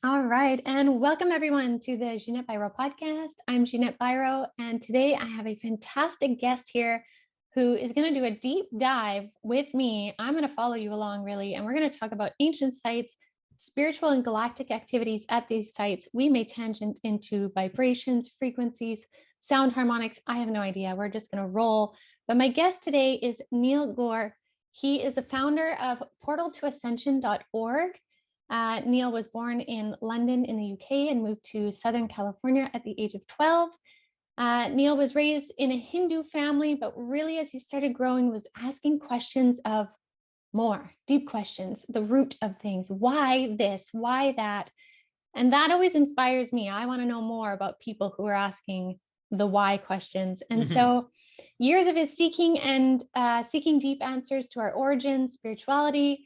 All right, and welcome everyone to the Jeanette Biro podcast. I'm Jeanette Biro, and today I have a fantastic guest here who is going to do a deep dive with me. I'm going to follow you along, really, and we're going to talk about ancient sites, spiritual and galactic activities at these sites. We may tangent into vibrations, frequencies, sound harmonics. I have no idea. We're just going to roll. But my guest today is Neil Gore. He is the founder of portaltoascension.org. Neil was born in London in the UK and moved to Southern California at the age of 12. Neil was raised in a Hindu family, but really as he started growing was asking questions of more, deep questions, the root of things. Why this? Why that? And that always inspires me. I want to know more about people who are asking the why questions. And so years of his seeking and seeking deep answers to our origins, spirituality,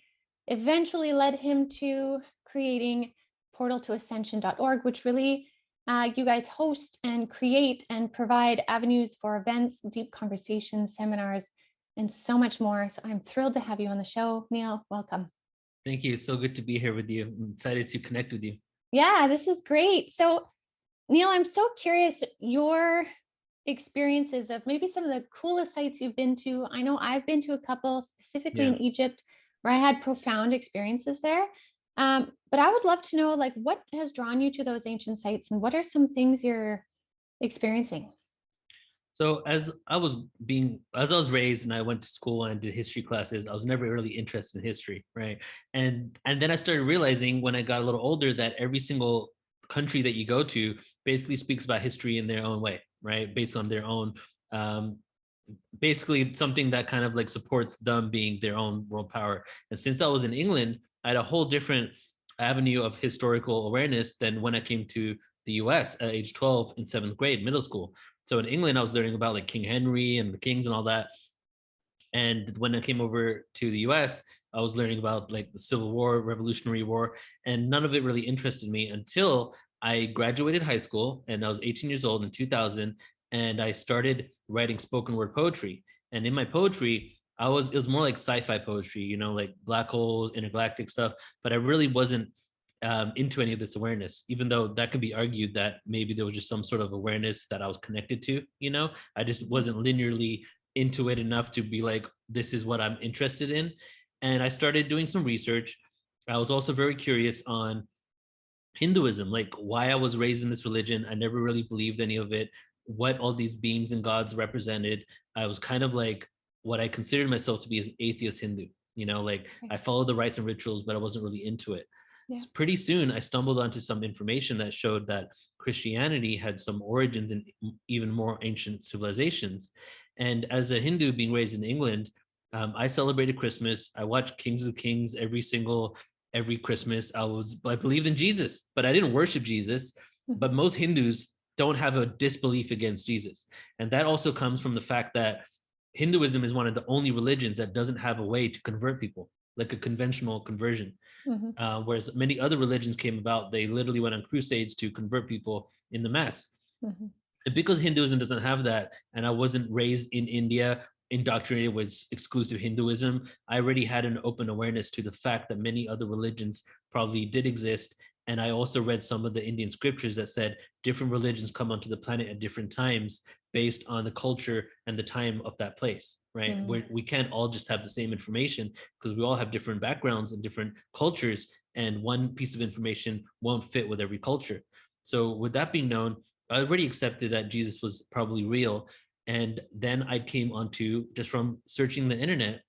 eventually led him to creating portaltoascension.org, which really you guys host and create and provide avenues for events, deep conversations, seminars, and so much more. So I'm thrilled to have you on the show. Neil, welcome. Thank you. So good to be here with you. I'm excited to connect with you. Yeah, this is great. So Neil, I'm so curious your experiences of maybe some of the coolest sites you've been to. I know I've been to a couple, specifically in Egypt, where I had profound experiences there. But I would love to know, like, what has drawn you to those ancient sites and what are some things you're experiencing? So as I was raised and I went to school and did history classes, I was never really interested in history, right? And then I started realizing when I got a little older that every single country that you go to basically speaks about history in their own way, right? Based on their own basically something that kind of like supports them being their own world power. And since I was in England, I had a whole different avenue of historical awareness than when I came to the US at age 12 in seventh grade, middle school. So in England, I was learning about like King Henry and the kings and all that. And when I came over to the US, I was learning about like the Civil War, Revolutionary War, and none of it really interested me until I graduated high school and I was 18 years old in 2000, and I started writing spoken word poetry. And in my poetry, it was more like sci-fi poetry, you know, like black holes, intergalactic stuff, but I really wasn't into any of this awareness, even though that could be argued that maybe there was just some sort of awareness that I was connected to, you know, I just wasn't linearly into it enough to be like, this is what I'm interested in. And I started doing some research. I was also very curious on Hinduism, like why I was raised in this religion. I never really believed any of it, what all these beings and gods represented. I was kind of like what I considered myself to be as an atheist Hindu, you know, like I followed the rites and rituals, but I wasn't really into it. Yeah. So pretty soon I stumbled onto some information that showed that Christianity had some origins in even more ancient civilizations. And as a Hindu being raised in England, I celebrated Christmas. I watched Kings of Kings every Christmas. I believed in Jesus, but I didn't worship Jesus. But most Hindus don't have a disbelief against Jesus. And that also comes from the fact that Hinduism is one of the only religions that doesn't have a way to convert people, like a conventional conversion. Whereas many other religions came about, they literally went on crusades to convert people in the mass. And because Hinduism doesn't have that, and I wasn't raised in India, indoctrinated with exclusive Hinduism, I already had an open awareness to the fact that many other religions probably did exist. And I also read some of the Indian scriptures that said different religions come onto the planet at different times based on the culture and the time of that place, right? We can't all just have the same information because we all have different backgrounds and different cultures, and one piece of information won't fit with every culture. So with that being known, I already accepted that Jesus was probably real. And then I came onto, just from searching the internet,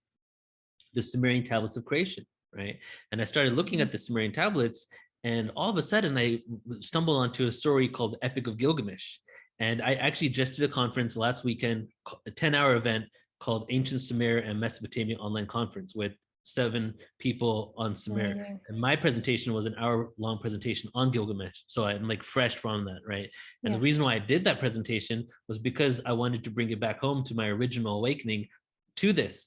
the Sumerian tablets of creation, right? And I started looking at the Sumerian tablets, and all of a sudden I stumbled onto a story called the Epic of Gilgamesh. And I actually just did a conference last weekend, a 10-hour event called Ancient Sumer and Mesopotamia Online Conference with 7 people on Sumer. And my presentation was an hour-long presentation on Gilgamesh. So I'm like fresh from that, right? And the reason why I did that presentation was because I wanted to bring it back home to my original awakening to this.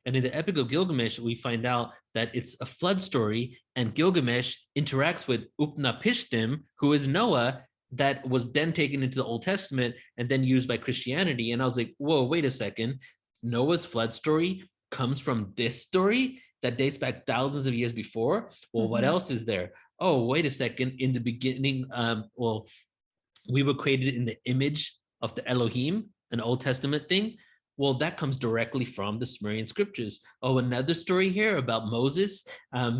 And in the Epic of Gilgamesh, we find out that it's a flood story, and Gilgamesh interacts with Upnapishtim, who is Noah, that was then taken into the Old Testament and then used by Christianity. And I was like, whoa, wait a second. Noah's flood story comes from this story? that dates back thousands of years before. Well, what else is there? Oh, wait a second. In the beginning, well, we were created in the image of the Elohim, an Old Testament thing. Well, that comes directly from the Sumerian scriptures. Oh, another story here about Moses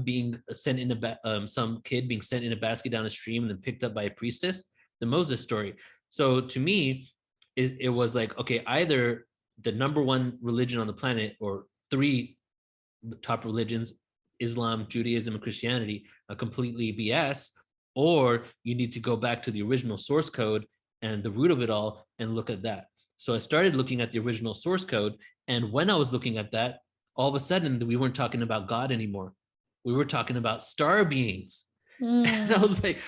being sent in some kid being sent in a basket down a stream and then picked up by a priestess. The Moses story. So to me, it was like, okay, either the number one religion on the planet or three top religions, Islam, Judaism, and Christianity, are completely BS, or you need to go back to the original source code and the root of it all and look at that. So I started looking at the original source code. And when I was looking at that, all of a sudden we weren't talking about God anymore. We were talking about star beings. And I was like,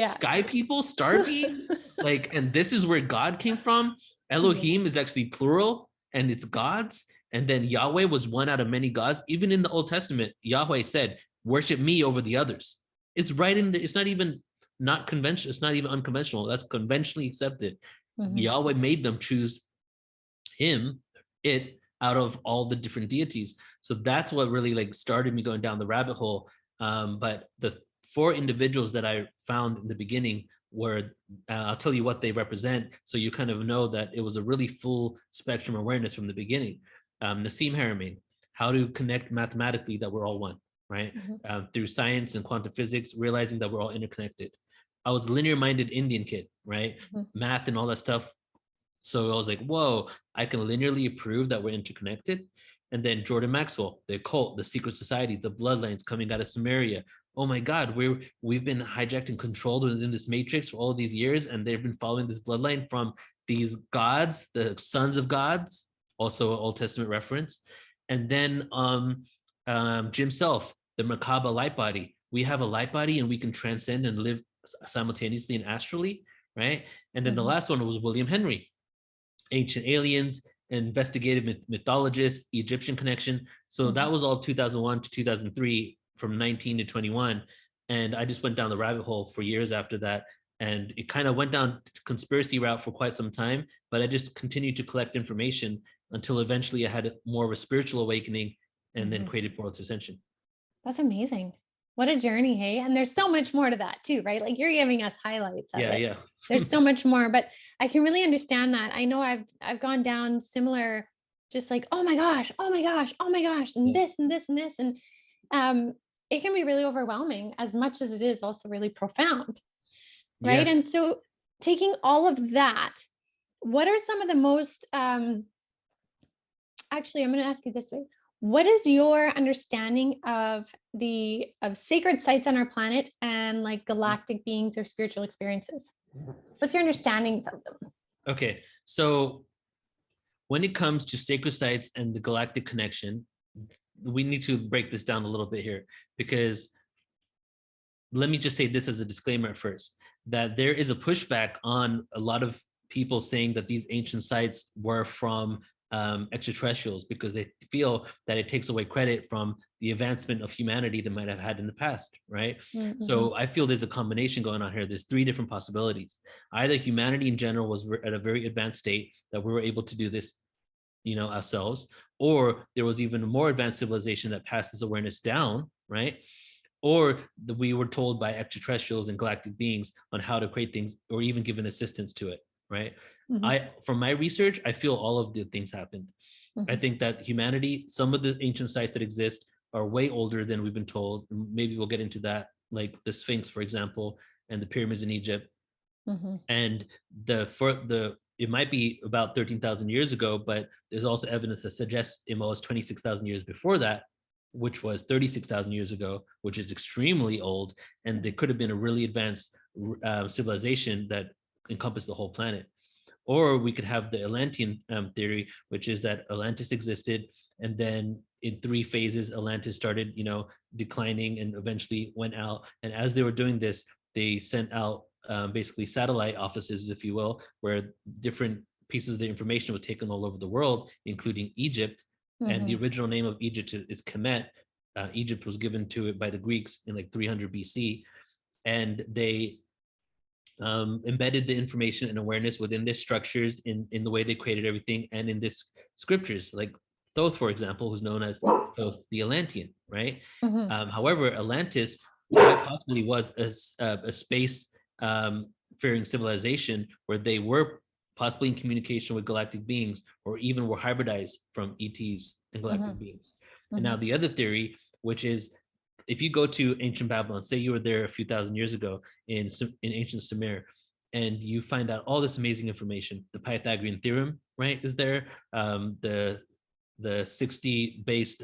sky people, star beings? Like, and this is where God came from. Elohim is actually plural and it's gods. And then Yahweh was one out of many gods. Even in the Old Testament, Yahweh said, worship me over the others. It's right in the, it's not even not conventional. It's not even unconventional. That's conventionally accepted. Yahweh made them choose it out of all the different deities. So that's what really like started me going down the rabbit hole. But the four individuals that I found in the beginning were, I'll tell you what they represent. So you kind of know that it was a really full spectrum awareness from the beginning. Nassim Haramein, how to connect mathematically that we're all one, right? Through science and quantum physics, realizing that we're all interconnected. I was a linear-minded Indian kid, right? Math and all that stuff. So I was like, whoa, I can linearly prove that we're interconnected. And then Jordan Maxwell, the occult, the secret societies, the bloodlines coming out of Sumeria. Oh my God, we've been hijacked and controlled within this matrix for all these years, and they've been following this bloodline from these gods, the sons of gods, also an Old Testament reference. And then Jim Self, the Merkaba light body. We have a light body and we can transcend and live simultaneously and astrally, right? And then the last one was William Henry, ancient aliens, investigative mythologist, Egyptian connection. So that was all 2001 to 2003, from 19 to 21. And I just went down the rabbit hole for years after that. And it kind of went down conspiracy route for quite some time, but I just continued to collect information until eventually I had more of a spiritual awakening and then created Portal to Ascension. That's amazing. What a journey, hey? And there's so much more to that too, right? Like you're giving us highlights of it. Yeah. There's so much more, but I can really understand that. I know I've gone down similar, just like, oh my gosh, and this and this and this. And it can be really overwhelming as much as it is also really profound. Right. Yes. And so taking all of that, what are some of the most, actually, I'm going to ask you this way. What is your understanding of sacred sites on our planet and like galactic beings or spiritual experiences? What's your understanding of them? Okay. So when it comes to sacred sites and the galactic connection, we need to break this down a little bit here, because let me just say this as a disclaimer at first, that there is a pushback on a lot of people saying that these ancient sites were from extraterrestrials, because they feel that it takes away credit from the advancement of humanity they might have had in the past, right? So I feel there's a combination going on here. There's three different possibilities. Either humanity in general was at a very advanced state that we were able to do this, ourselves, or there was even a more advanced civilization that passed this awareness down, right? Or we were told by extraterrestrials and galactic beings on how to create things, or even given assistance to it, right? From my research, I feel all of the things happened. I think that humanity, some of the ancient sites that exist are way older than we've been told. Maybe we'll get into that, like the Sphinx, for example, and the pyramids in Egypt. And it might be about 13,000 years ago, but there's also evidence that suggests it was 26,000 years before that, which was 36,000 years ago, which is extremely old. And there could have been a really advanced civilization that encompassed the whole planet. Or we could have the Atlantean theory, which is that Atlantis existed, and then in three phases, Atlantis started, declining and eventually went out. And as they were doing this, they sent out basically satellite offices, if you will, where different pieces of the information were taken all over the world, including Egypt. And the original name of Egypt is Kemet. Egypt was given to it by the Greeks in like 300 BC. And they embedded the information and awareness within their structures, in the way they created everything, and in this scriptures, like Thoth, for example, who's known as Thoth the Atlantean, right? Mm-hmm. However, Atlantis quite possibly was a space faring civilization where they were possibly in communication with galactic beings, or even were hybridized from ETs and galactic beings. And now the other theory, which is if you go to ancient Babylon, say you were there a few thousand years ago in ancient Sumer, and you find out all this amazing information, the Pythagorean theorem, right, is there, the 60 based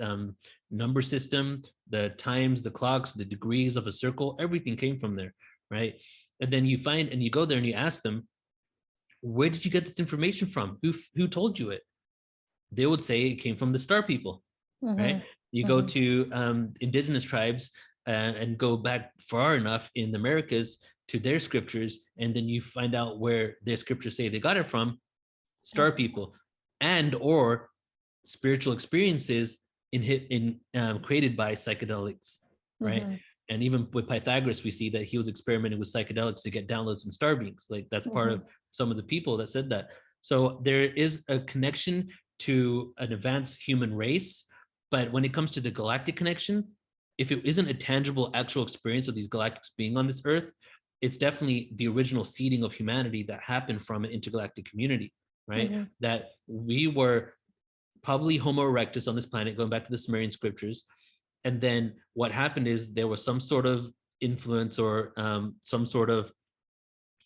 number system, the times, the clocks, the degrees of a circle, everything came from there, right? And then you find, and you go there and you ask them, where did you get this information from? Who told you it? They would say it came from the star people, right? You go to indigenous tribes and go back far enough in the Americas to their scriptures, and then you find out where their scriptures say they got it from, star people, and or spiritual experiences created by psychedelics, right? And even with Pythagoras, we see that he was experimenting with psychedelics to get downloads from star beings. Like that's part of some of the people that said that. So there is a connection to an advanced human race, but when it comes to the galactic connection, if it isn't a tangible, actual experience of these galactics being on this earth, it's definitely the original seeding of humanity that happened from an intergalactic community, right? That we were probably Homo erectus on this planet, going back to the Sumerian scriptures. And then what happened is there was some sort of influence or some sort of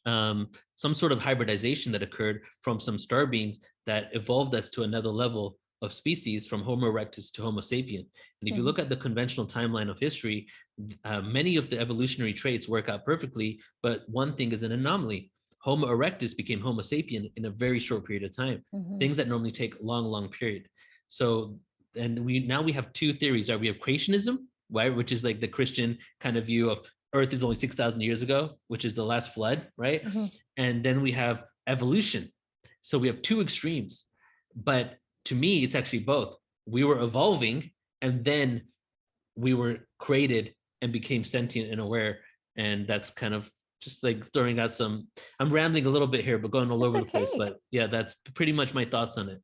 hybridization that occurred from some star beings that evolved us to another level of species, from Homo erectus to Homo sapien. And if you look at the conventional timeline of history, many of the evolutionary traits work out perfectly, but one thing is an anomaly. Homo erectus became Homo sapien in a very short period of time, things that normally take a long, long period. So, and we have two theories, right? We have creationism, right, which is like the Christian kind of view of Earth is only 6,000 years ago, which is the last flood, right? And then we have evolution. So we have two extremes. But to me, it's actually both. We were evolving, and then we were created and became sentient and aware. And that's kind of just like throwing out some, I'm rambling a little bit here, but going all over the place. But yeah, that's pretty much my thoughts on it.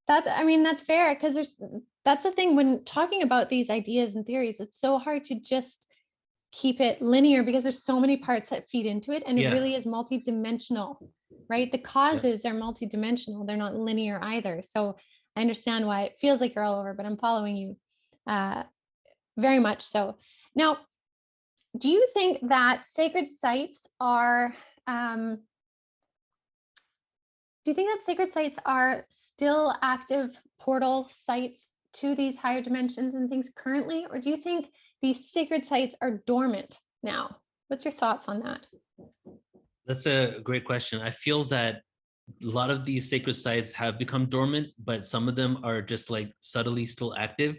That's fair, because that's the thing when talking about these ideas and theories, it's so hard to just keep it linear because there's so many parts that feed into it, and it really is multidimensional, right? The causes are multidimensional. They're not linear either. So I understand why it feels like you're all over, but I'm following you very much so. Now, do you think that sacred sites are still active portal sites to these higher dimensions and things currently, or do you think these sacred sites are dormant now? What's your thoughts on that? That's a great question. I feel that a lot of these sacred sites have become dormant, but some of them are just like subtly still active.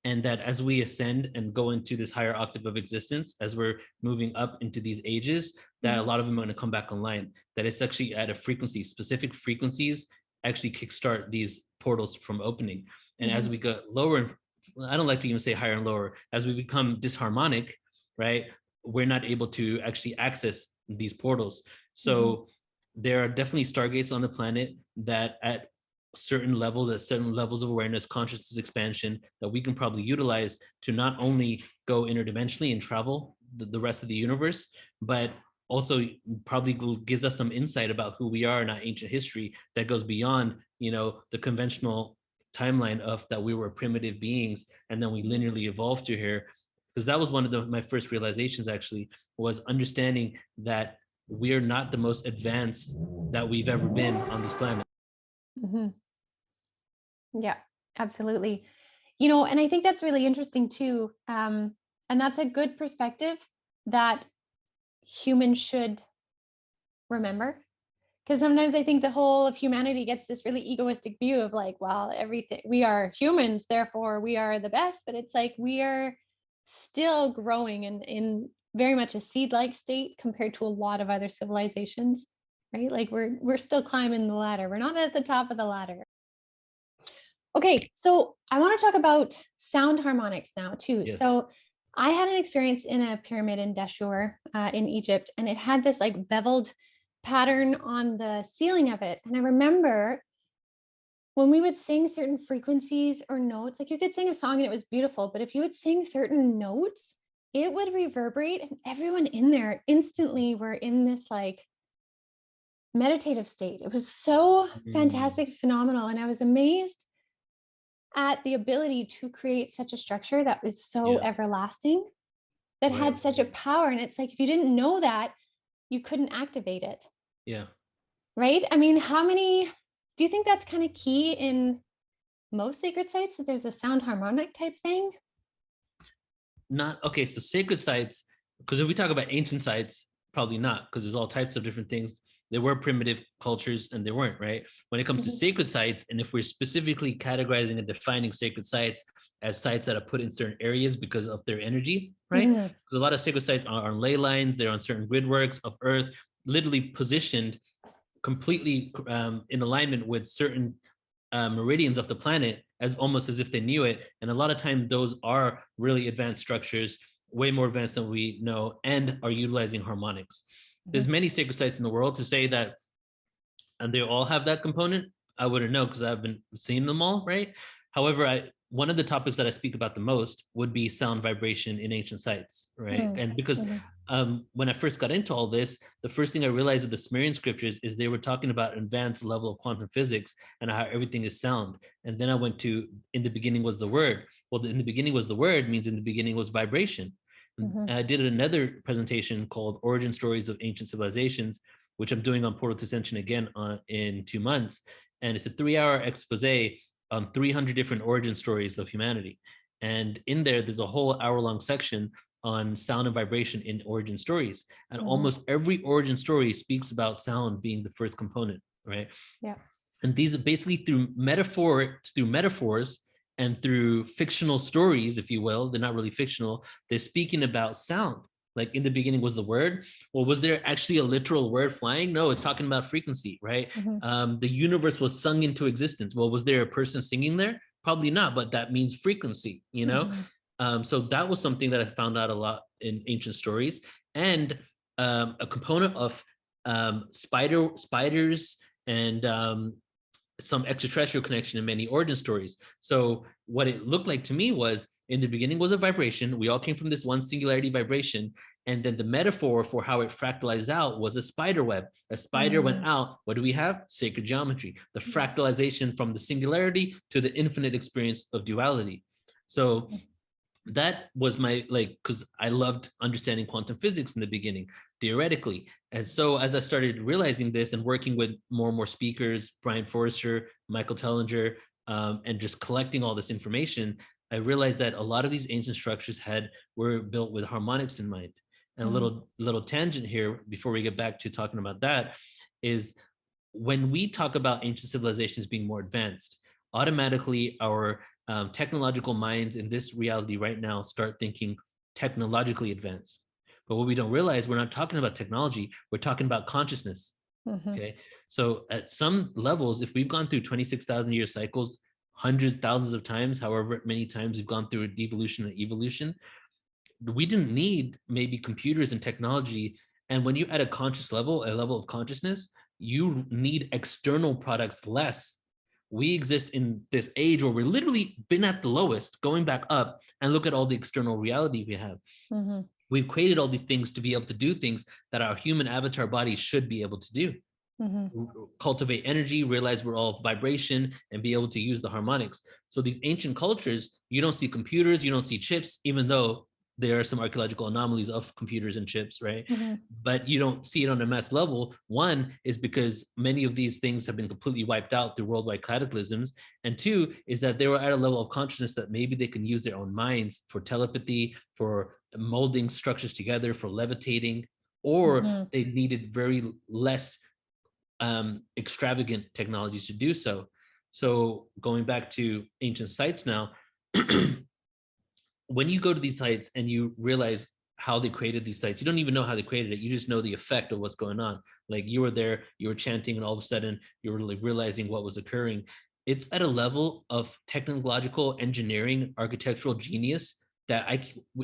And that as we ascend and go into this higher octave of existence, as we're moving up into these ages, that a lot of them are going to come back online. That it's actually at a frequency, specific frequencies actually kickstart these portals from opening. And as we go lower, I don't like to even say higher and lower, as we become disharmonic, right, we're not able to actually access these portals. So there are definitely stargates on the planet that at certain levels of awareness, consciousness expansion, that we can probably utilize to not only go interdimensionally and travel the rest of the universe, but also probably gives us some insight about who we are in our ancient history that goes beyond, the conventional timeline of that we were primitive beings and then we linearly evolved to here. Because that was one of my first realizations, actually, was understanding that we are not the most advanced that we've ever been on this planet. Yeah, absolutely. And I think that's really interesting too. And that's a good perspective that humans should remember. Because sometimes I think the whole of humanity gets this really egoistic view of like, well, everything, we are humans, therefore we are the best. But it's like we are still growing in very much a seed-like state compared to a lot of other civilizations, right? Like we're still climbing the ladder. We're not at the top of the ladder. Okay, so I want to talk about sound harmonics now too. Yes. So I had an experience in a pyramid in Dashur in Egypt, and it had this like beveled pattern on the ceiling of it. And I remember when we would sing certain frequencies or notes, like you could sing a song and it was beautiful, but if you would sing certain notes, it would reverberate and everyone in there instantly were in this like meditative state. It was so Mm, fantastic, phenomenal. And I was amazed at the ability to create such a structure that was so yeah, everlasting, that right, had such a power. And it's like, if you didn't know that, you couldn't activate it. yeah. Right? I mean, how many do you think that's kind of key in most sacred sites, that there's a sound harmonic type thing? Not okay. So sacred sites, because if we talk about ancient sites, probably not, because there's all types of different things. There were primitive cultures and there weren't, right? When it comes to Mhm. sacred sites, and if we're specifically categorizing and defining sacred sites as sites that are put in certain areas because of their energy, right? Mhm. Because a lot of sacred sites are on ley lines, they're on certain grid works of earth, literally positioned completely in alignment with certain meridians of the planet, as almost as if they knew it. And a lot of time those are really advanced structures, way more advanced than we know, and are utilizing harmonics. There's Mhm. many sacred sites in the world. To say that and they all have that component, I wouldn't know because I haven't seen them all, right? However, one of the topics that I speak about the most would be sound vibration in ancient sites, right? Mhm. And because Mhm. when I first got into all this, the first thing I realized with the Sumerian scriptures is they were talking about an advanced level of quantum physics and how everything is sound. And then I went to in the beginning was the word. Well, in the beginning was the word means in the beginning was vibration. And Mhm. I did another presentation called Origin Stories of Ancient Civilizations, which I'm doing on Portal to Ascension again in 2 months. And it's a 3 hour expose on 300 different origin stories of humanity. And in there's a whole hour-long section on sound and vibration in origin stories. And Mhm. almost every origin story speaks about sound being the first component, right? Yeah. And these are basically through metaphors and through fictional stories, if you will. They're not really fictional. They're speaking about sound. Like in the beginning was the word. Well, was there actually a literal word flying? No, it's talking about frequency, right? Mhm. The universe was sung into existence. Well, was there a person singing there? Probably not, but that means frequency, you know? Mhm. So that was something that I found out a lot in ancient stories. And a component of spiders and some extraterrestrial connection in many origin stories. So what it looked like to me was in the beginning was a vibration. We all came from this one singularity vibration. And then the metaphor for how it fractalized out was a spider web. A spider went Mhm. out. What do we have? Sacred geometry, the fractalization from the singularity to the infinite experience of duality. So that was my like, because I loved understanding quantum physics in the beginning theoretically. And so as I started realizing this and working with more and more speakers, Brian Forrester, Michael Tellinger, and just collecting all this information, I realized that a lot of these ancient structures were built with harmonics in mind. And a Mhm. little tangent here before we get back to talking about that is when we talk about ancient civilizations being more advanced, automatically our technological minds in this reality right now start thinking technologically advanced. But what we don't realize, we're not talking about technology, we're talking about consciousness. Mhm. Okay. So at some levels, if we've gone through 26,000 year cycles, hundreds, thousands of times, however many times we've gone through a devolution and evolution, we didn't need maybe computers and technology. And when you're at a conscious level, a level of consciousness, you need external products less. We exist in this age where we're literally been at the lowest, going back up, and look at all the external reality we have. Mhm. We've created all these things to be able to do things that our human avatar bodies should be able to do. Mhm. Cultivate energy, realize we're all vibration, and be able to use the harmonics. So these ancient cultures, you don't see computers, you don't see chips, even though there are some archaeological anomalies of computers and chips, right? Mhm. But you don't see it on a mass level. One is because many of these things have been completely wiped out through worldwide cataclysms. And two is that they were at a level of consciousness that maybe they can use their own minds for telepathy, for molding structures together, for levitating, or Mhm. they needed very less extravagant technologies to do so. So going back to ancient sites now, when you go to these sites and you realize how they created these sites, you don't even know how they created it. You just know the effect of what's going on. Like you were there, you were chanting, and all of a sudden you were like realizing what was occurring. It's at a level of technological engineering, architectural genius that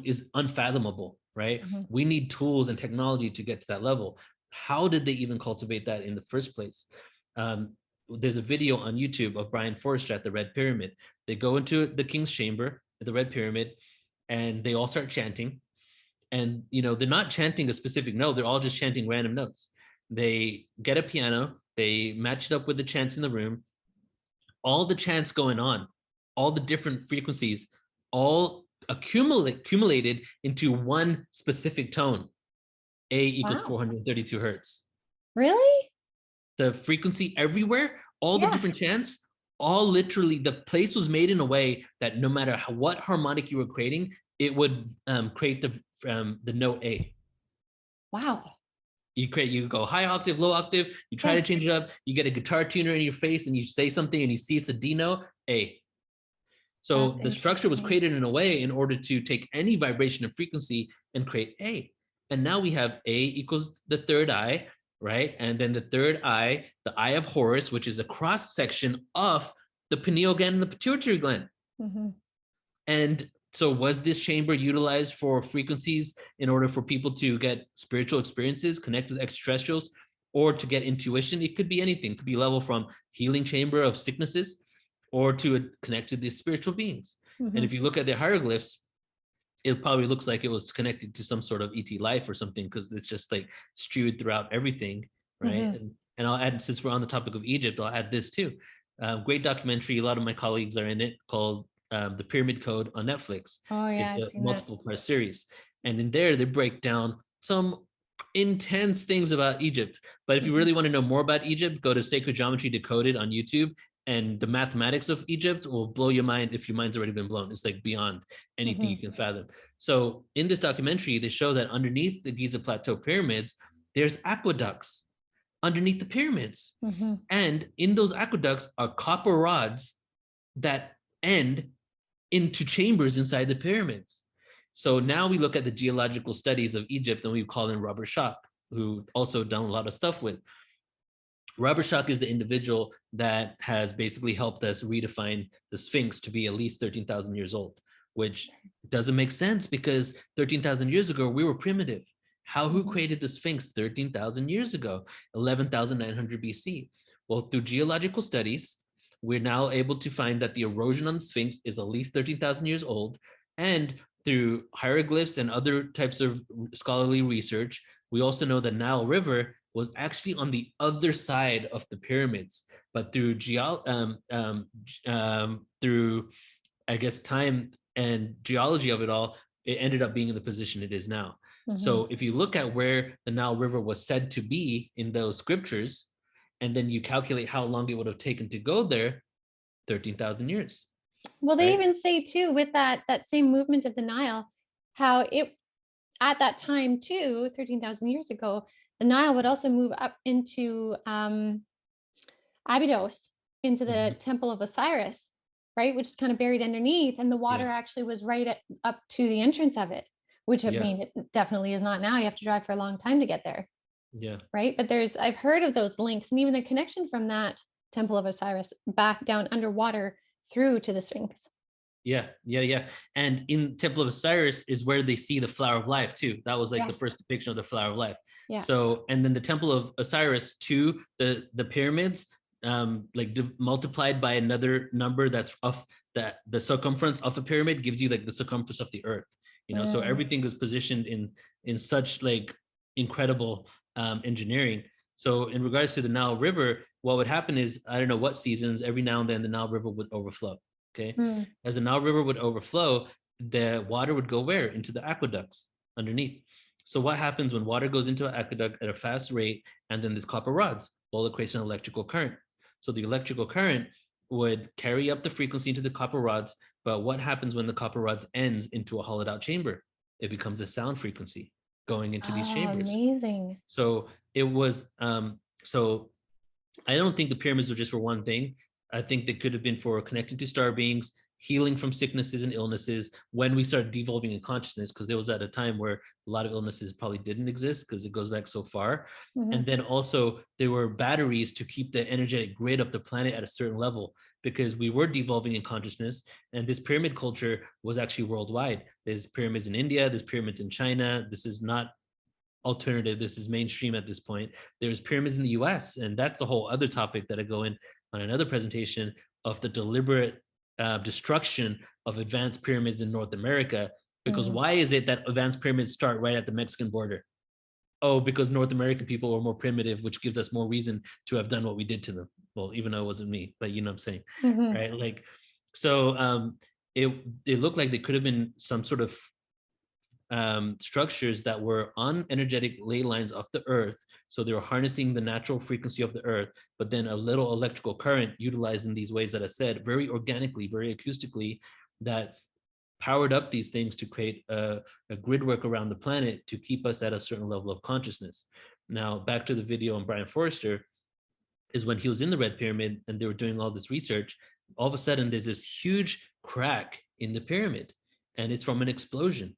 is unfathomable, right? Mhm. We need tools and technology to get to that level. How did they even cultivate that in the first place? Um, there's a video on YouTube of Brian Forrester at the Red Pyramid. They go into the king's chamber at the Red Pyramid, and they all start chanting. And they're not chanting a specific note, they're all just chanting random notes. They get a piano, they match it up with the chants in the room, all the chants going on, all the different frequencies, all accumulated into one specific tone. A equals 432 hertz. Really? The frequency everywhere, all the different chants, all literally, the place was made in a way that no matter what harmonic you were creating, it would create the note A. Wow. You go high octave, low octave, you try to change it up, you get a guitar tuner in your face and you say something and you see it's a D note, A. So the structure was created in a way in order to take any vibration and frequency and create A. And now we have A equals the third eye, right? And then the third eye, the eye of Horus, which is a cross section of the pineal gland and the pituitary gland. Mm-hmm. And so was this chamber utilized for frequencies in order for people to get spiritual experiences, connect with extraterrestrials, or to get intuition? It could be anything. It could be level from healing chamber of sicknesses or to connect to these spiritual beings. Mm-hmm. And if you look at the hieroglyphs, it probably looks like it was connected to some sort of ET life or something, because it's just like strewed throughout everything, right? Mm-hmm. And I'll add, since we're on the topic of Egypt, I'll add this too. Great documentary. A lot of my colleagues are in it, called The Pyramid Code on Netflix. Oh yeah, it's a multiple part series. And in there, they break down some intense things about Egypt. But if you really want to know more about Egypt, go to Sacred Geometry Decoded on YouTube. And the mathematics of Egypt will blow your mind if your mind's already been blown. It's like beyond anything you can fathom. So in this documentary, they show that underneath the Giza Plateau pyramids, there's aqueducts underneath the pyramids. Mm-hmm. And in those aqueducts are copper rods that end into chambers inside the pyramids. So now we look at the geological studies of Egypt, and we call in Robert Schoch, who also done a lot of stuff with. Robert Schoch is the individual that has basically helped us redefine the Sphinx to be at least 13,000 years old, which doesn't make sense because 13,000 years ago, we were primitive. Who created the Sphinx 13,000 years ago, 11,900 BC? Well, through geological studies, we're now able to find that the erosion on the Sphinx is at least 13,000 years old. And through hieroglyphs and other types of scholarly research, we also know the Nile River was actually on the other side of the pyramids, but through through I guess time and geology of it all, it ended up being in the position it is now. Mm-hmm. So if you look at where the Nile River was said to be in those scriptures, and then you calculate how long it would have taken to go there, 13,000 years. Well, they even say too, with that same movement of the Nile, how it at that time too, 13,000 years ago, the Nile would also move up into Abydos, into the Temple of Osiris, right, which is kind of buried underneath, and the water actually was right up to the entrance of it, which I mean, it definitely is not now. You have to drive for a long time to get there. Yeah. Right. But I've heard of those links, and even the connection from that Temple of Osiris back down underwater through to the Sphinx. Yeah. And in Temple of Osiris is where they see the flower of life too. That was like the first depiction of the flower of life. Yeah. So, and then the Temple of Osiris to the pyramids, multiplied by another number that's of that the circumference of a pyramid gives you like the circumference of the earth. So everything was positioned in such like incredible engineering. So in regards to the Nile River, what would happen is, I don't know what seasons, every now and then the Nile River would overflow. Okay. As the Nile River would overflow, the water would go where? Into the aqueducts underneath. So what happens when water goes into an aqueduct at a fast rate, and then there's copper rods? Well, it creates an electrical current. So the electrical current would carry up the frequency into the copper rods. But what happens when the copper rods ends into a hollowed out chamber? It becomes a sound frequency going into these chambers. Amazing. So it was, so I don't think the pyramids were just for one thing. I think they could have been for connecting to star beings, healing from sicknesses and illnesses when we started devolving in consciousness, because there was at a time where a lot of illnesses probably didn't exist because it goes back so far. And then also there were batteries to keep the energetic grid of the planet at a certain level, because we were devolving in consciousness, and this pyramid culture was actually worldwide. There's pyramids in India, there's pyramids in China. This is not alternative, this is mainstream at this point. There's pyramids in the US, and that's a whole other topic that I go in on another presentation of the deliberate destruction of advanced pyramids in North America. Because why is it that advanced pyramids start right at the Mexican border? Oh, because North American people were more primitive, which gives us more reason to have done what we did to them. Well, even though it wasn't me, but you know what I'm saying, right? Like, so it looked like they could have been some sort of structures that were on energetic ley lines of the earth. So they were harnessing the natural frequency of the earth, but then a little electrical current utilized in these ways that I said, very organically, very acoustically, that powered up these things to create a grid work around the planet to keep us at a certain level of consciousness. Now, back to the video on Brian Forrester, is when he was in the Red Pyramid and they were doing all this research, all of a sudden there's this huge crack in the pyramid, and it's from an explosion.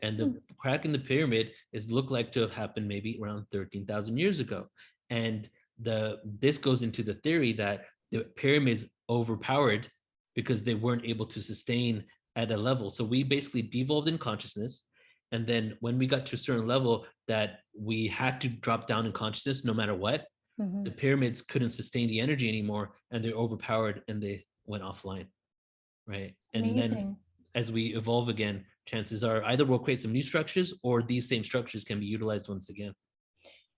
And the crack in the pyramid is looked like to have happened maybe around 13,000 years ago. And this goes into the theory that the pyramids overpowered because they weren't able to sustain at a level. So we basically devolved in consciousness. And then when we got to a certain level that we had to drop down in consciousness no matter what, the pyramids couldn't sustain the energy anymore, and they're overpowered and they went offline, right? And then as we evolve again, chances are either we'll create some new structures or these same structures can be utilized once again.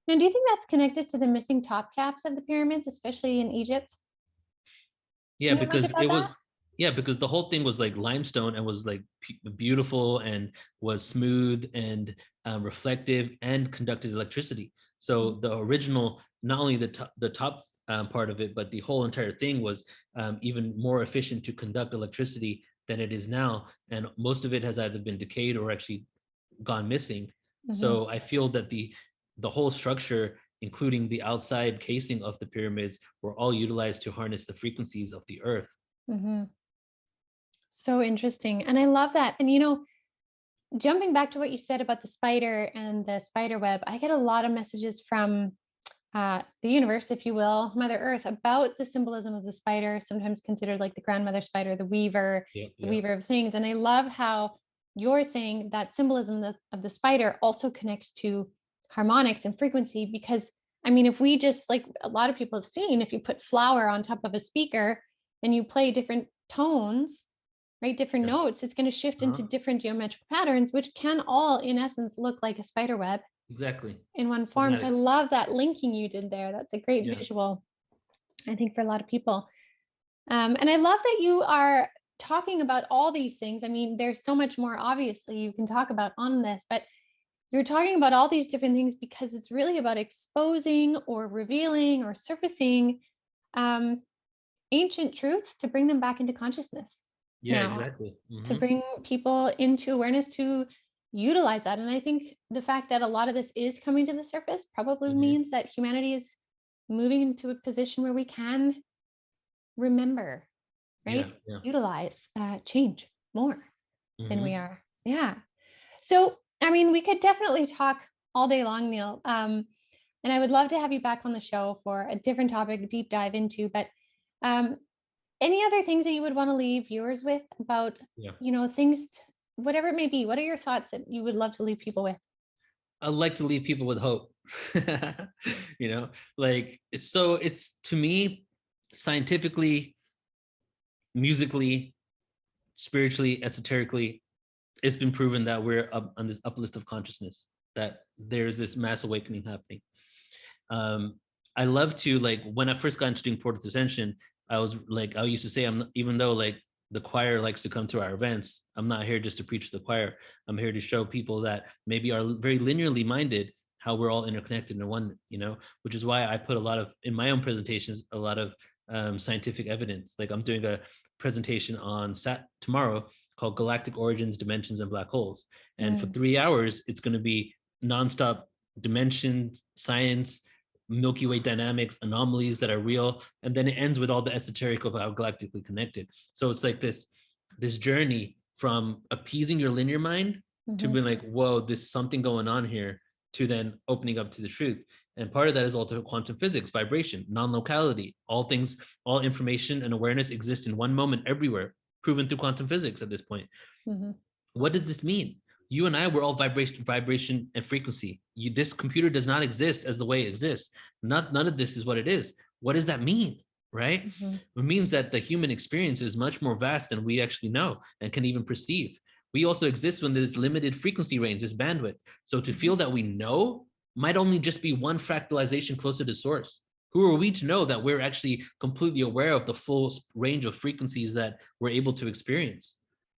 Now, do you think that's connected to the missing top caps of the pyramids, especially in Egypt? Yeah, because it was, because the whole thing was like limestone and was like beautiful and was smooth and reflective and conducted electricity. So the original, not only the top part of it, but the whole entire thing was even more efficient to conduct electricity than it is now. And most of it has either been decayed or actually gone missing. So I feel that the whole structure, including the outside casing of the pyramids, were all utilized to harness the frequencies of the earth. So interesting. And I love that. And, you know, jumping back to what you said about the spider and the spider web, I get a lot of messages from the universe, if you will, Mother Earth, about the symbolism of the spider, sometimes considered like the grandmother spider, the weaver, the weaver of things. And I love how you're saying that symbolism of the spider also connects to harmonics and frequency, because I mean, if we just, like a lot of people have seen, if you put flour on top of a speaker and you play different tones, right, different notes, it's going to shift into different geometric patterns, which can all in essence look like a spider web. Exactly. In one form. So I love that linking you did there. That's a great visual, I think, for a lot of people. And I love that you are talking about all these things. I mean, there's so much more obviously you can talk about on this, but you're talking about all these different things because it's really about exposing or revealing or surfacing ancient truths to bring them back into consciousness. Exactly. To bring people into awareness to utilize that. And I think the fact that a lot of this is coming to the surface probably means that humanity is moving into a position where we can remember, right? Utilize, change more than we are. So, I mean, we could definitely talk all day long, Neil. And I would love to have you back on the show for a different topic, deep dive into, but any other things that you would want to leave viewers with about, you know, things, whatever it may be? What are your thoughts that you would love to leave people with? I'd like to leave people with hope. You know, like, it's to me, scientifically, musically, spiritually, esoterically, it's been proven that we're up on this uplift of consciousness, that there's this mass awakening happening. I love to, like, when I first got into doing Portal to Ascension, I used to say, even though like the choir likes to come to our events, I'm not here just to preach to the choir. I'm here to show people that maybe are very linearly minded, how we're all interconnected in one, you know, which is why I put in my own presentations, a lot of scientific evidence. Like, I'm doing a presentation on tomorrow called Galactic Origins, Dimensions, and Black Holes. And for 3 hours, it's going to be nonstop dimensions, science, Milky Way dynamics, anomalies that are real, and then it ends with all the esoteric of how galactically connected. So it's like this journey from appeasing your linear mind to being like, whoa, there's something going on here, to then opening up to the truth. And part of that is also quantum physics, vibration, non-locality. All things, all information and awareness exist in one moment everywhere, proven through quantum physics at this point. What does this mean? You and I were all vibration and frequency. This computer does not exist as the way it exists. None of this is what it is. What does that mean? right? It means that the human experience is much more vast than we actually know and can even perceive. We also exist when there's limited frequency range, this bandwidth. So to feel that we know might only just be one fractalization closer to source. Who are we to know that we're actually completely aware of the full range of frequencies that we're able to experience,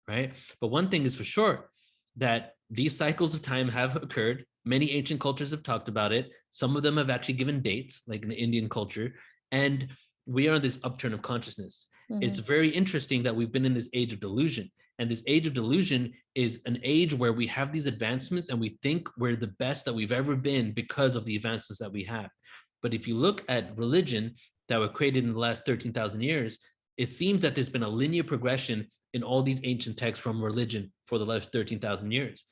right? But one thing is for sure, that these cycles of time have occurred. Many ancient cultures have talked about it. Some of them have actually given dates, like in the Indian culture. And we are in this upturn of consciousness. It's very interesting that we've been in this age of delusion. And this age of delusion is an age where we have these advancements and we think we're the best that we've ever been because of the advancements that we have. But if you look at religion that were created in the last 13,000 years, it seems that there's been a linear progression in all these ancient texts from religion for the last 13,000 years.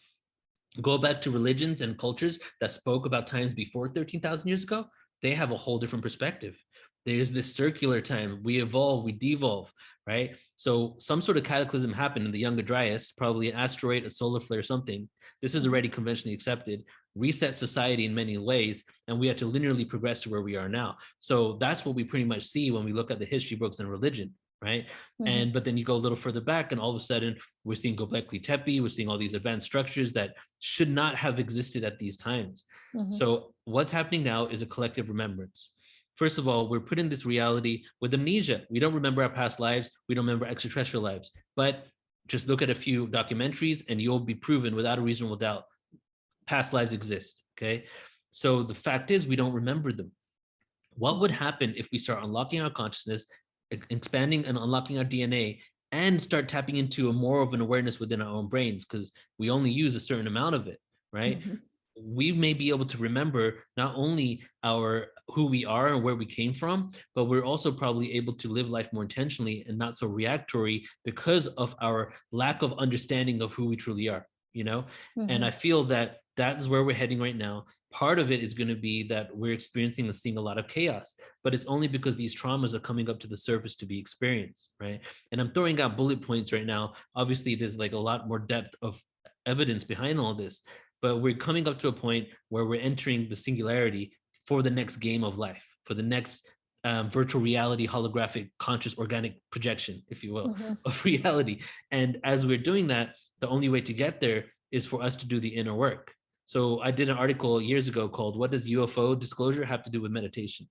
Go back to religions and cultures that spoke about times before 13,000 years ago, they have a whole different perspective. There's this circular time. We evolve, we devolve, right? So some sort of cataclysm happened in the Younger Dryas, probably an asteroid, a solar flare, something. This is already conventionally accepted, reset society in many ways, and we had to linearly progress to where we are now. So that's what we pretty much see when we look at the history books and religion, right? And but then you go a little further back, and all of a sudden we're seeing Göbekli Tepe, we're seeing all these advanced structures that should not have existed at these times. So what's happening now is a collective remembrance. First of all, we're put in this reality with amnesia. We don't remember our past lives. We don't remember extraterrestrial lives. But just look at a few documentaries and you'll be proven without a reasonable doubt past lives exist, okay? So the fact is we don't remember them. What would happen if we start unlocking our consciousness, expanding and unlocking our DNA, and start tapping into a more of an awareness within our own brains, because we only use a certain amount of it, right? We may be able to remember not only our who we are and where we came from, but we're also probably able to live life more intentionally and not so reactory because of our lack of understanding of who we truly are, you know? And I feel that that's where we're heading right now. Part of it is going to be that we're experiencing and seeing a lot of chaos, but it's only because these traumas are coming up to the surface to be experienced, right? And I'm throwing out bullet points right now. Obviously, there's like a lot more depth of evidence behind all this, but we're coming up to a point where we're entering the singularity for the next game of life, for the next virtual reality, holographic, conscious, organic projection, if you will, of reality. And as we're doing that, the only way to get there is for us to do the inner work. So I did an article years ago called "What Does UFO Disclosure Have to Do with Meditation?"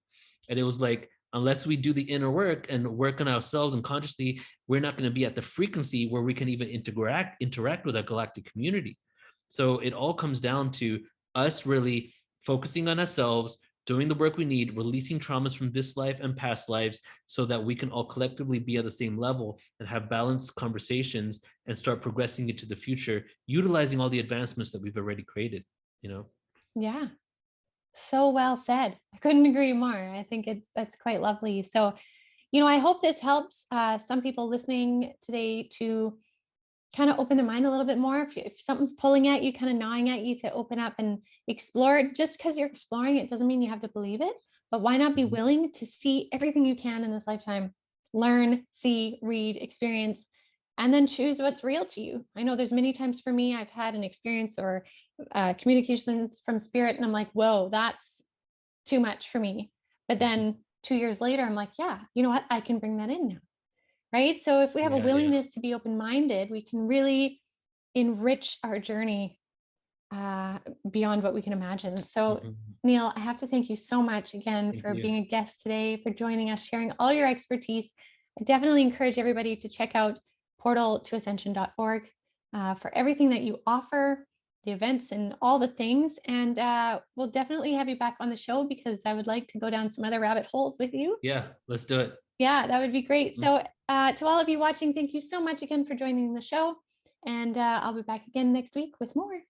And it was like, unless we do the inner work and work on ourselves and consciously, we're not going to be at the frequency where we can even interact with our galactic community. So it all comes down to us really focusing on ourselves, doing the work we need, releasing traumas from this life and past lives so that we can all collectively be at the same level and have balanced conversations and start progressing into the future, utilizing all the advancements that we've already created, you know? Yeah. So well said. I couldn't agree more. I think that's quite lovely. So, I hope this helps some people listening today to kind of open their mind a little bit more. If something's pulling at you, kind of gnawing at you, to open up and explore it. Just because you're exploring it doesn't mean you have to believe it, but why not be willing to see everything you can in this lifetime, learn, see, read, experience, and then choose what's real to you. I know there's many times for me, I've had an experience or communications from spirit, and I'm like, whoa, that's too much for me. But then 2 years later, I'm like, yeah, you know what? I can bring that in now. Right. So if we have a willingness to be open-minded, we can really enrich our journey beyond what we can imagine. So Neil, I have to thank you so much again for being a guest today, for joining us, sharing all your expertise. I definitely encourage everybody to check out portaltoascension.org for everything that you offer, the events and all the things. And we'll definitely have you back on the show because I would like to go down some other rabbit holes with you. Yeah, let's do it. Yeah, that would be great. So to all of you watching, thank you so much again for joining the show. And I'll be back again next week with more.